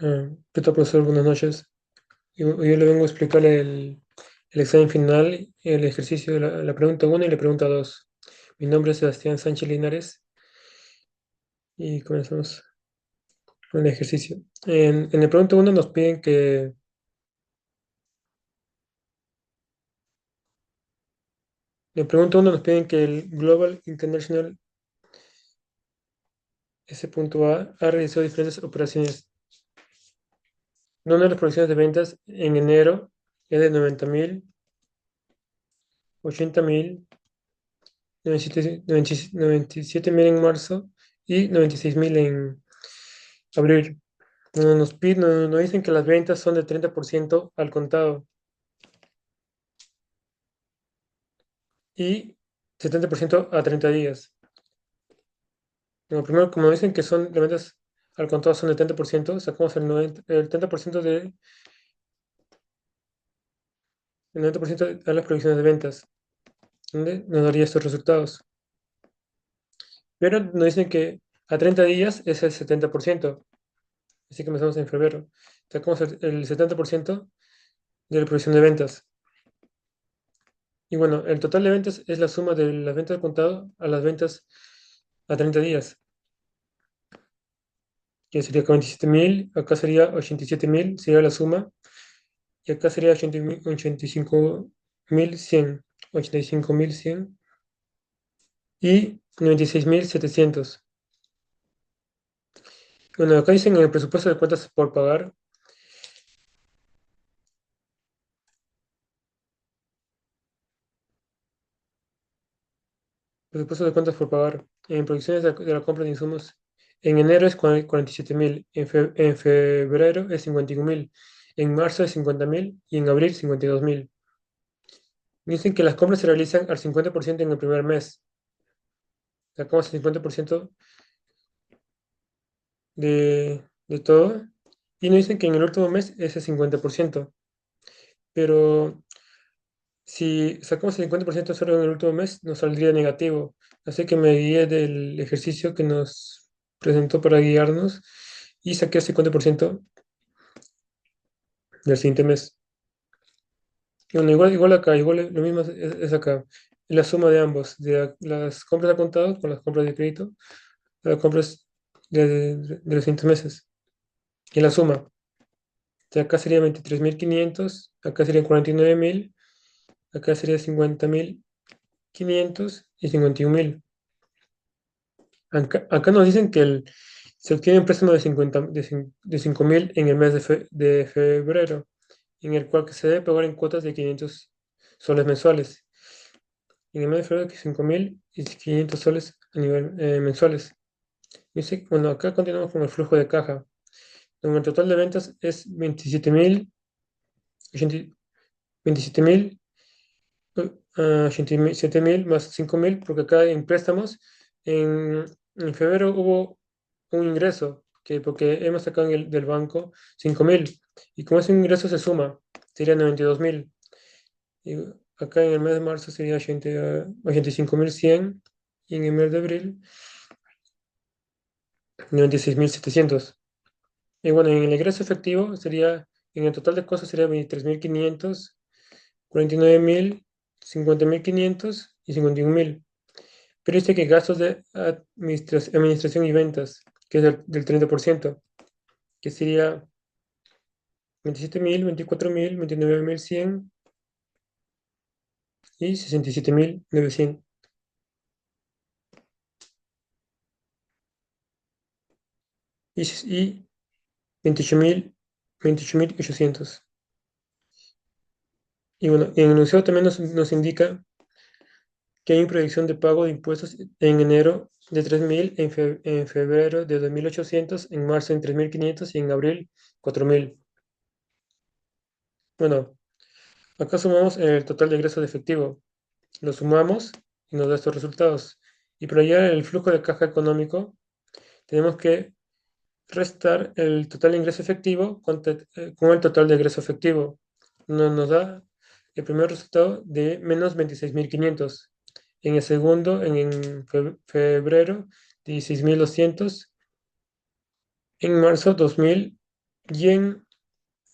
¿Qué tal, profesor? Buenas noches. Yo le vengo a explicar el examen final, el ejercicio de la pregunta 1 y la pregunta 2. Mi nombre es Sebastián Sánchez Linares y comenzamos con el ejercicio. En la pregunta 1 nos piden en la pregunta 1 nos piden que el Global International S.A ha realizado diferentes operaciones. Una de las proyecciones de ventas en enero es de 90.000, 80.000, 97.000 en marzo y 96.000 en abril. Nos dicen que las ventas son del 30% al contado y 70% a 30 días. Bueno, primero, como dicen que son las ventas al contado son del 30%, sacamos el 30% el 90% a las provisiones de ventas, donde nos daría estos resultados. Pero nos dicen que a 30 días es el 70%, así que empezamos en febrero. Sacamos el 70% de la provisión de ventas. Y bueno, el total de ventas es la suma de las ventas al contado a las ventas a 30 días, que sería 47.000, acá sería 87.000, sería la suma, y acá sería 85.100, 85.100 y 96.700. Bueno, acá dicen en el presupuesto de cuentas por pagar, presupuesto de cuentas por pagar, en producciones de la compra de insumos, en enero es 47.000, en febrero es 51.000, en marzo es 50.000 y en abril 52.000. Dicen que las compras se realizan al 50% en el primer mes. Sacamos el 50% de todo. Y nos dicen que en el último mes es el 50%. Pero si sacamos el 50% solo en el último mes, nos saldría negativo. Así que me guié del ejercicio que nos presentó para guiarnos y saqué el 50% del siguiente mes. Y bueno, igual acá, igual lo mismo es acá. La suma de ambos, de las compras a contado con las compras de crédito, las compras de los siguientes meses. Y la suma. De acá sería 23.500, acá serían 49.000, acá sería 50.500 y 51.000. Acá nos dicen que se obtiene un préstamo de 5.000 en el mes de febrero, en el cual que se debe pagar en cuotas de 500 soles mensuales. En el mes de febrero, que 5.000 y 500 soles a nivel mensuales. Dice, bueno, acá continuamos con el flujo de caja. Donde el total de ventas es 27.000 87.000 más 5.000, porque acá en préstamos, en febrero hubo un ingreso, porque hemos sacado del banco 5.000, y como ese ingreso se suma, sería 92.000. Y acá en el mes de marzo sería 85.100, y en el mes de abril 96.700. Y bueno, en el ingreso efectivo sería, en el total de cosas sería 23.500, 49.000, 50.500 y 51.000. Pero dice que gastos de administración y ventas, que es del 30%, que sería 27.000, 24.000, 29.100 y 67.900 y 28.800. Y bueno, en el enunciado también nos indica que hay una proyección de pago de impuestos en enero de 3.000, en febrero de 2.800, en marzo en 3.500 y en abril 4.000. Bueno, acá sumamos el total de ingresos de efectivo. Lo sumamos y nos da estos resultados. Y para hallar el flujo de caja económico, tenemos que restar el total de ingreso efectivo con el total de ingreso efectivo. Nos da el primer resultado de menos 26.500. En el segundo, en febrero, 16.200. En marzo, 2.000. y en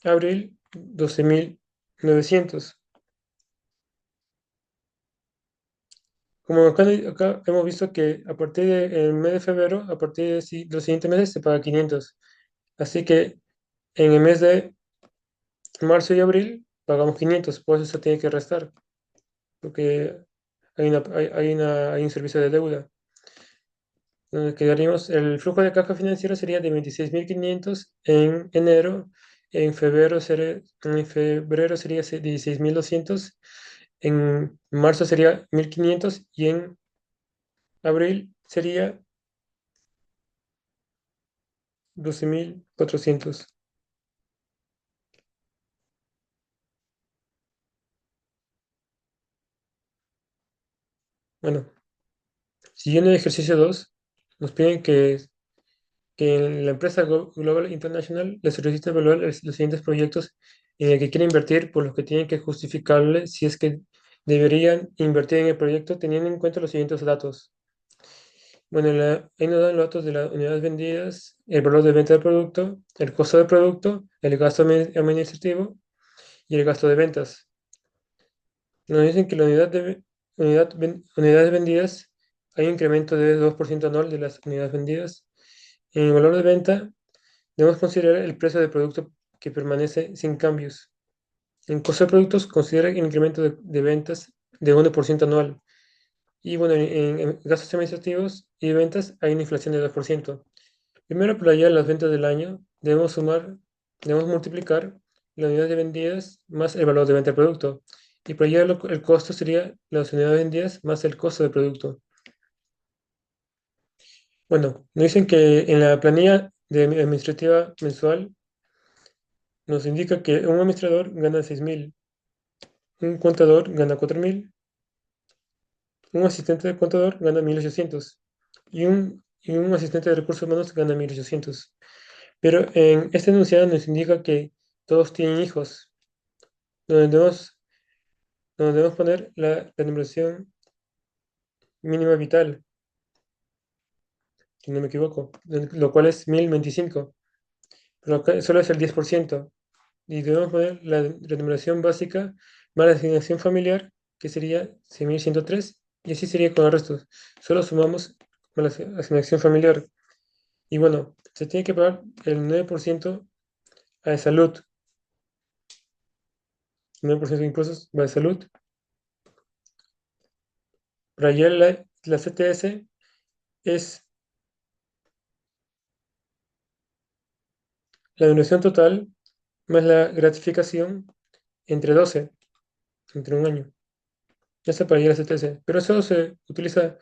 abril 12.900. Como acá hemos visto que a partir del mes de febrero, a partir de los siguientes meses se paga 500. Así que en el mes de marzo y abril pagamos 500, por eso se tiene que restar, porque hay un servicio de deuda. Donde quedaríamos, el flujo de caja financiero sería de 26.500 en enero, en febrero sería 16.200, en marzo sería 1.500 y en abril sería 12.400. Bueno, siguiendo el ejercicio 2, nos piden que en la empresa Global International les solicita evaluar los siguientes proyectos en el que quieren invertir, por los que tienen que justificarle si es que deberían invertir en el proyecto teniendo en cuenta los siguientes datos. Bueno, ahí nos dan los datos de las unidades vendidas, el valor de venta del producto, el costo del producto, el gasto administrativo y el gasto de ventas. Nos dicen que la unidades vendidas hay un incremento de 2% anual de las unidades vendidas. En el valor de venta debemos considerar el precio del producto que permanece sin cambios. En costo de productos, considera el incremento de ventas de 1% anual. Y bueno, en gastos administrativos y ventas hay una inflación de 2%. Primero, para hallar las ventas del año, debemos multiplicar las unidades vendidas más el valor de venta del producto. Y para hallar el costo sería las unidades vendidas más el costo del producto. Bueno, nos dicen que en la planilla administrativa mensual nos indica que un administrador gana 6.000, un contador gana 4.000, un asistente de contador gana 1.800 y un asistente de recursos humanos gana 1.800. Pero en este enunciado nos indica que todos tienen hijos, donde debemos poner la remuneración mínima vital, si no me equivoco, lo cual es 1.025, pero acá solo es el 10%. Y debemos poner la remuneración básica más la asignación familiar, que sería 6.103, y así sería con el resto. Solo sumamos con la asignación familiar. Y bueno, se tiene que pagar el 9% a salud, 9% de impuestos va a salud. Para hallar la CTS es la duración total más la gratificación entre 12, entre un año. Ya está para hallar la CTS, pero eso se utiliza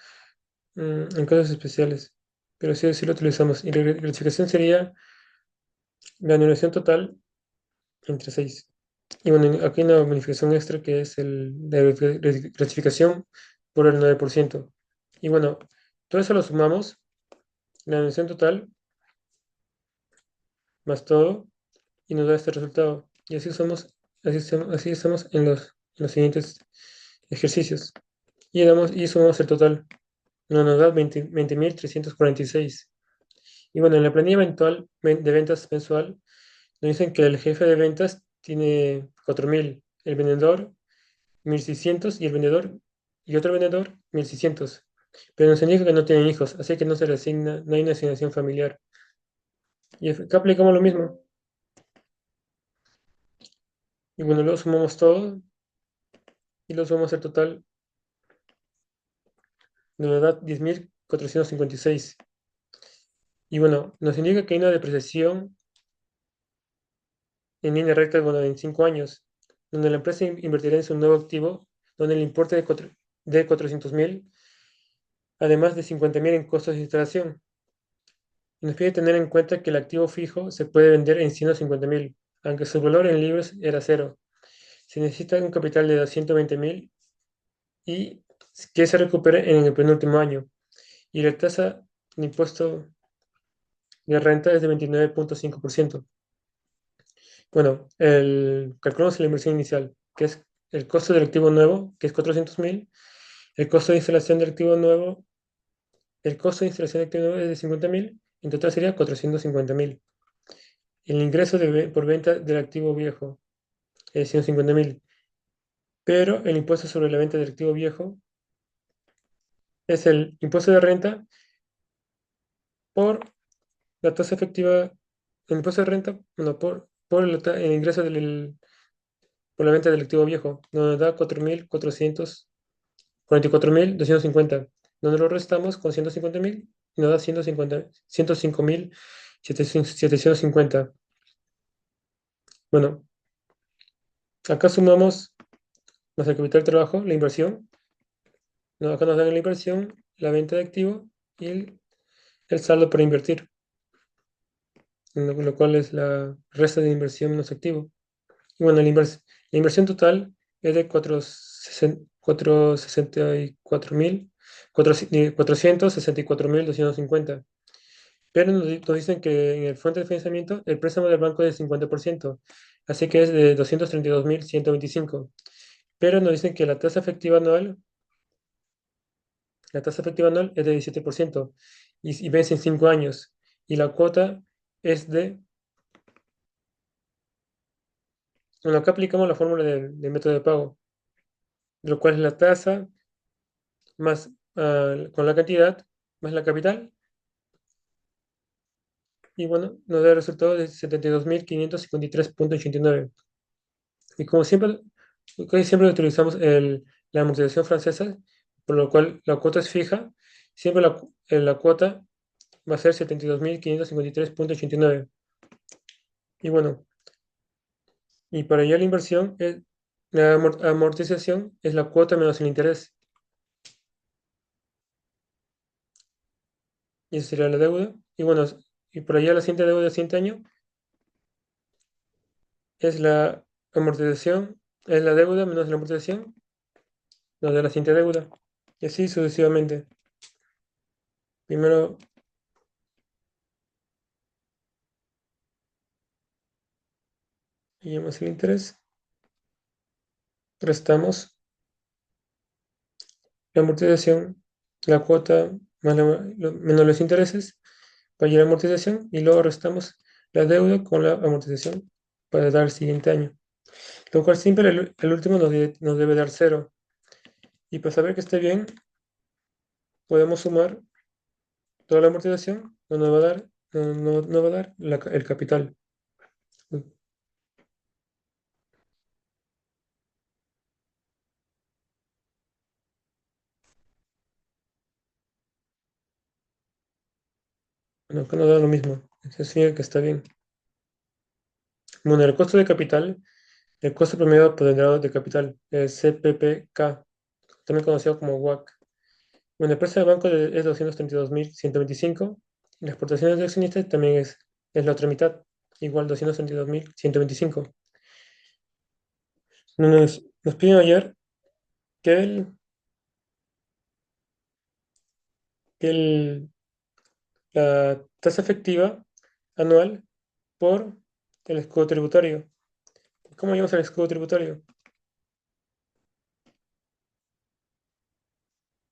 en casos especiales. Pero sí, sí lo utilizamos. Y la gratificación sería la duración total entre 6. Y bueno, aquí hay una bonificación extra que es la gratificación por el 9%. Y bueno, todo eso lo sumamos, la duración total más todo, y nos da este resultado. Y así estamos en los siguientes ejercicios. Y sumamos el total. Nos da 20.346. Y bueno, en la planilla eventual de ventas mensual, nos dicen que el jefe de ventas tiene 4.000, el vendedor 1.600 y otro vendedor 1.600. Pero nos indica que no tienen hijos, así que no se le asigna, no hay una asignación familiar. Y acá aplicamos lo mismo. Y bueno, luego sumamos todo y lo sumamos el total. Nos da 10.456. Y bueno, nos indica que hay una depreciación en línea recta bueno, en 5 años, donde la empresa invertirá en su nuevo activo, donde el importe de 400.000, además de 50.000 en costos de instalación. Y nos pide tener en cuenta que el activo fijo se puede vender en 150.000, aunque su valor en libros era cero. Se necesita un capital de 220.000 y que se recupere en el penúltimo año. Y la tasa de impuesto de renta es de 29.5%. Bueno, calculamos la inversión inicial, que es el costo del activo nuevo, que es 400.000, el costo de instalación del activo nuevo, el costo de instalación del activo nuevo es de 50.000, en total sería 450.000. el ingreso por venta del activo viejo es 150.000, pero el impuesto sobre la venta del activo viejo es el impuesto de renta por la tasa efectiva, el impuesto de renta, bueno, por el ingreso por la venta del activo viejo, nos da 44.250, donde lo restamos con 150.000 y nos da 105.750. Bueno, acá sumamos más el capital de trabajo, la inversión. No, acá nos dan la inversión, la venta de activo y el saldo para invertir, lo cual es la resta de inversión menos activo. Y bueno, la inversión total es de 464.250. Pero nos dicen que en el fuente de financiamiento el préstamo del banco es del 50%, así que es de 232.125. Pero nos dicen que la tasa efectiva anual es de 17% y vence en 5 años. Y la cuota es de... Bueno, acá aplicamos la fórmula del método de pago, lo cual es la tasa más con la cantidad más la capital. Y bueno, nos da el resultado de 72.553,89. Y como siempre, casi siempre utilizamos la amortización francesa, por lo cual la cuota es fija, siempre la cuota va a ser 72.553,89. Y bueno, y para ello la inversión, la amortización es la cuota menos el interés. Y esa sería la deuda. Y bueno, y por allá la siguiente deuda del siguiente año es la amortización, es la deuda menos la amortización, nos da la siguiente deuda. Y así sucesivamente. Primero, llevamos el interés, restamos la amortización, la cuota más menos los intereses para llegar a la amortización y luego restamos la deuda con la amortización para dar el siguiente año. Lo cual siempre el último nos debe dar cero. Y para saber que esté bien, podemos sumar toda la amortización, nos va a dar, no va a dar el capital. Bueno, acá nos da lo mismo. Eso significa que está bien. Bueno, el costo de capital, el costo promedio ponderado de capital, el CPPK, también conocido como WACC. Bueno, el precio del banco es 232.125 y las exportaciones de accionistas también es la otra mitad, igual 232.125. Nos piden ayer que que el- la tasa efectiva anual por el escudo tributario. ¿Cómo llamamos el escudo tributario?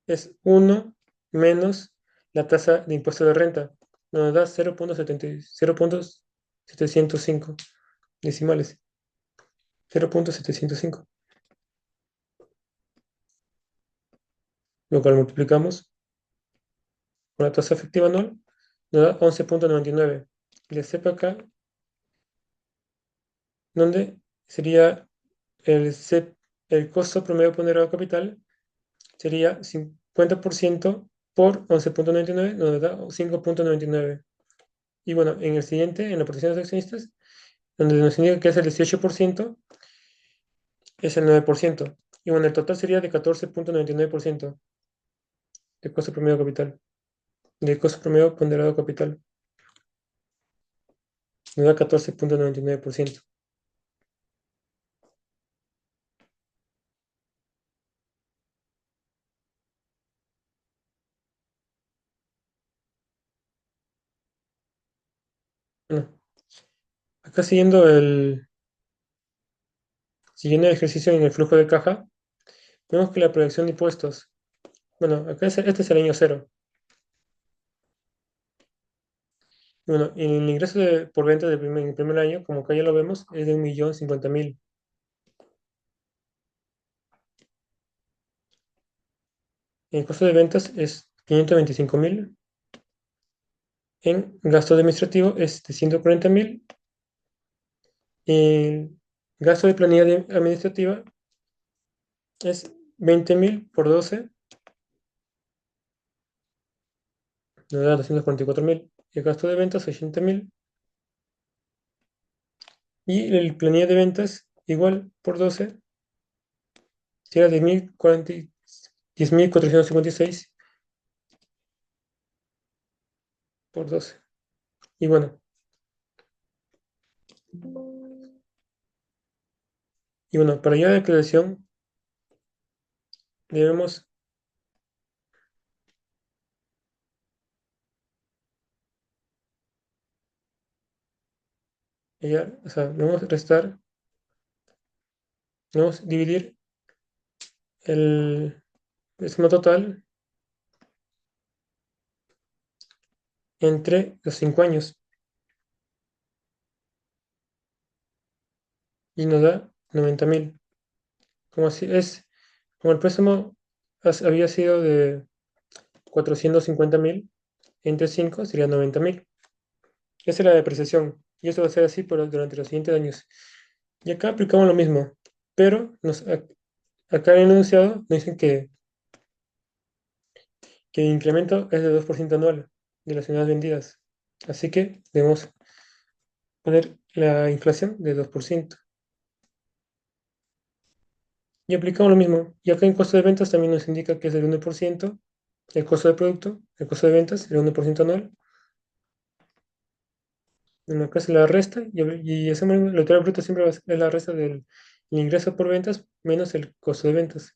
Es uno menos la tasa de impuesto de renta. Nos da 0.705 decimales. 0.705. Lo cual multiplicamos con la tasa efectiva anual, nos da 11.99. Y la CPK, donde sería el costo promedio ponderado capital, sería 50% por 11.99, nos da 5.99. Y bueno, en el siguiente, en la protección de los accionistas, donde nos indica que es el 18%, es el 9%. Y bueno, el total sería de 14.99% de costo promedio capital, de costo promedio ponderado capital. Nos da 14.99%. Bueno, acá siguiendo el ejercicio en el flujo de caja, vemos que la proyección de impuestos, bueno, acá este es el año cero. Bueno, y el ingreso por venta en el primer año, como acá ya lo vemos, es de 1.050.000. El costo de ventas es 525.000. En gasto administrativo es de 140.000. El gasto de planilla administrativa es 20.000 por 12, nos da 244.000. El gasto de ventas 80.000. Y el planilla de ventas igual por 12, será 10.456 por 12. Y bueno, para llegar a la declaración debemos o sea, debemos restar, debemos dividir el suma total entre los 5 años y nos da 90.000. Como así es, como el préstamo había sido de 450.000, entre 5 sería 90.000. Esa es la depreciación y eso va a ser así durante los siguientes años. Y acá aplicamos lo mismo, pero acá en el enunciado nos dicen que el incremento es de 2% anual de las unidades vendidas. Así que debemos poner la inflación de 2%. Y aplicamos lo mismo. Y acá en costo de ventas también nos indica que es del 1%, el costo de producto, el costo de ventas, el 1% anual. En acá se la resta y hacemos la utilidad bruta siempre es la resta del el ingreso por ventas menos el costo de ventas.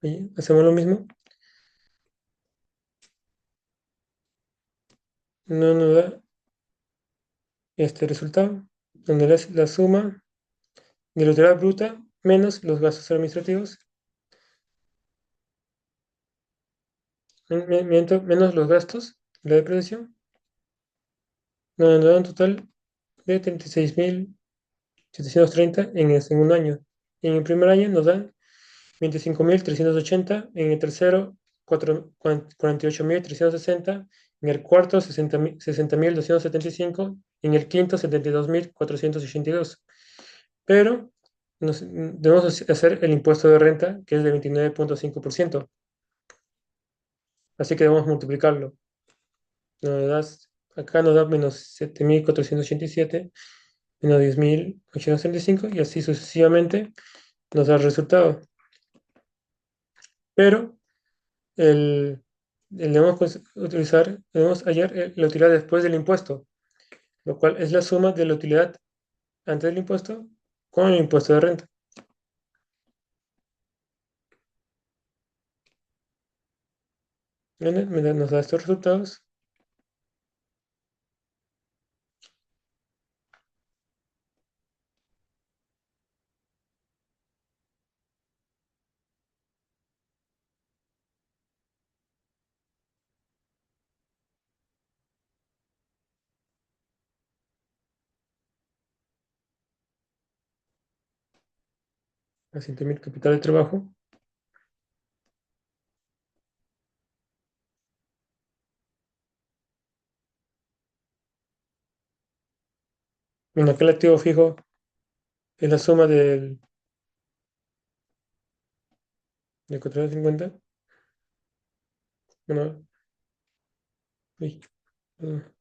Y hacemos lo mismo. No nos da este resultado, donde es la suma de la utilidad bruta menos los gastos administrativos, menos los gastos, la depreciación, nos da un total de 36.730 en el segundo año. En el primer año nos dan 25.380, en el tercero 48.360, en el cuarto 60.275, en el quinto 72.482. Pero debemos hacer el impuesto de renta, que es de 29.5%. Así que debemos multiplicarlo. Acá nos da menos 7.487, menos 10.865, y así sucesivamente nos da el resultado. Pero debemos hallar la utilidad después del impuesto, lo cual es la suma de la utilidad antes del impuesto con el impuesto de renta. Nos da estos resultados. A 100.000 capital de trabajo. Bueno, aquel activo fijo es la suma de 450. Bueno, uy, perdón.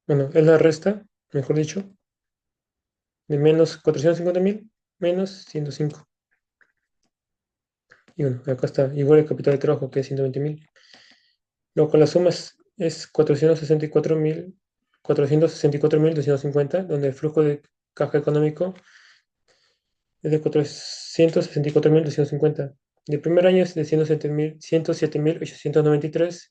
Bueno, es la resta, mejor dicho, de menos 450.000 menos 105. Y bueno, acá está, igual el capital de trabajo que es 120.000. Luego con las sumas es 464.250, donde el flujo de caja económico es de 464.250. Del primer año es de 107.893.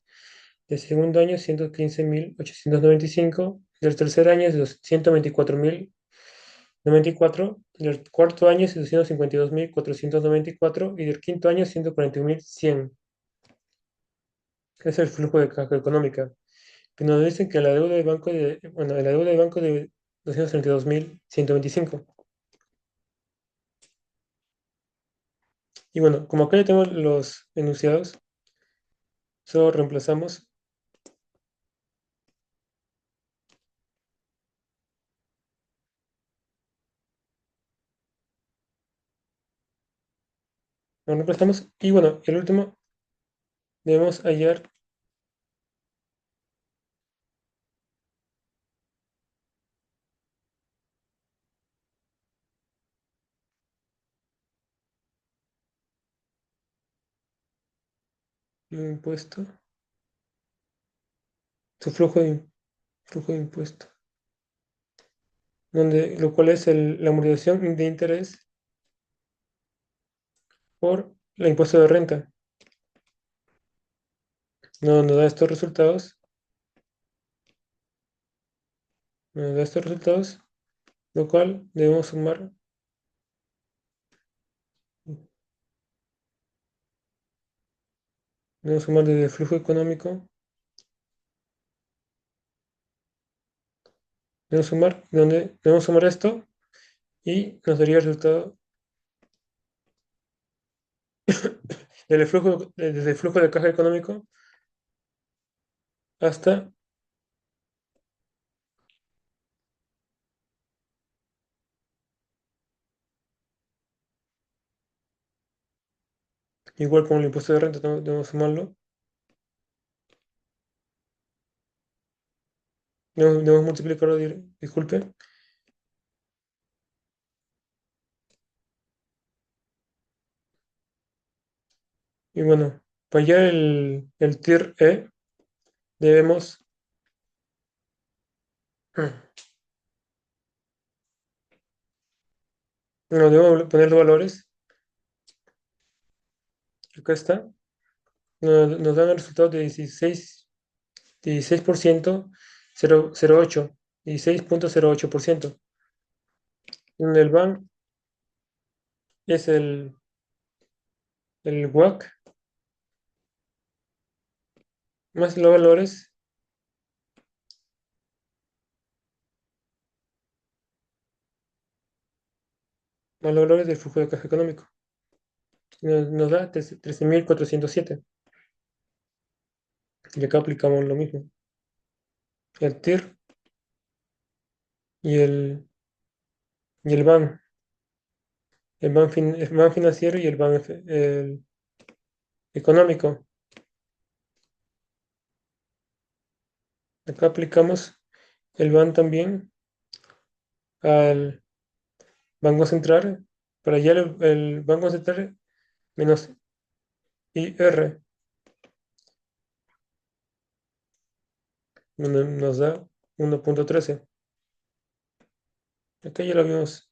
Del segundo año 115.895. Del tercer año es de 124.000 94, del cuarto año 752.494 y del quinto año 141.100. Es el flujo de caja económica. Que nos dicen que la deuda de banco bueno, la deuda de banco de 232.125. Y bueno, como acá ya tenemos los enunciados, solo reemplazamos, lo reemplazamos y bueno, el último debemos hallar el impuesto, su flujo de impuesto, donde, lo cual es la amortización de interés por el impuesto de renta. No nos da estos resultados, nos da estos resultados, lo cual debemos sumar desde el flujo económico, debemos sumar esto y nos daría el resultado desde el flujo de caja económico hasta igual como el impuesto de renta, debemos sumarlo, debemos multiplicarlo, disculpe, y bueno, para hallar el TIR E debemos, bueno, debemos poner los valores, acá está, nos dan el resultado de 16%, 0,08, 16,08%. En el BAN es el WAC más los valores del flujo de caja económico. Nos da 13.407. Y acá aplicamos lo mismo. El TIR y el BAN. El BAN financiero y el BAN el económico. Acá aplicamos el BAN también al Banco Central. Para allá el Banco Central menos IR, donde nos da 1,13. Acá ya lo vimos.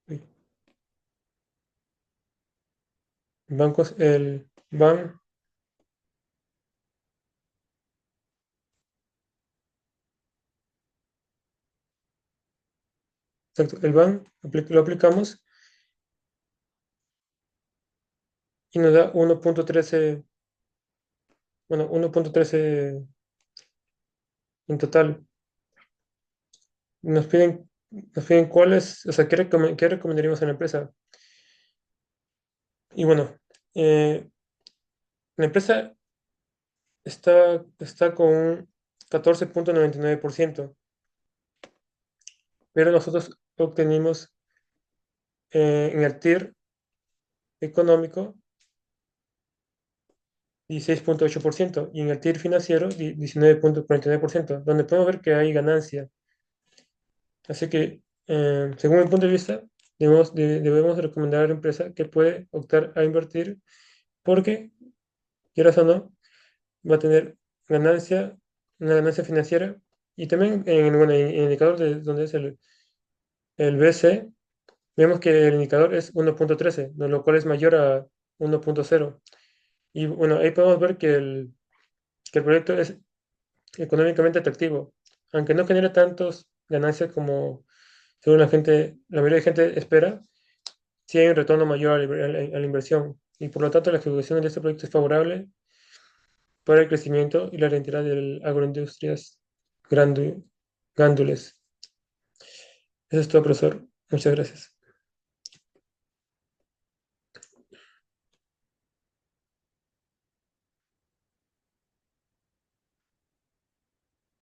Uy, el BAN, exacto, el BAN lo aplicamos y nos da 1,13, bueno, 1,13 en total. Nos piden cuáles, o sea, qué recomendaríamos a la empresa. Y bueno, la empresa está con un 14,99%, pero nosotros obtenimos en el TIR económico 16,8% y en el TIR financiero 19,49%, donde podemos ver que hay ganancia. Así que, según mi punto de vista, debemos recomendar a la empresa que puede optar a invertir porque, quieras o no, va a tener ganancia, una ganancia financiera. Y también bueno, en el indicador donde es el BC, vemos que el indicador es 1,13, lo cual es mayor a 1,0. Y bueno, ahí podemos ver que el proyecto económicamente atractivo, aunque no genere tantos ganancias como según la mayoría de gente espera, sí hay un retorno mayor a la inversión y por lo tanto la ejecución de este proyecto es favorable para el crecimiento y la rentabilidad de las agroindustrias grándules. Eso es todo, profesor. Muchas gracias.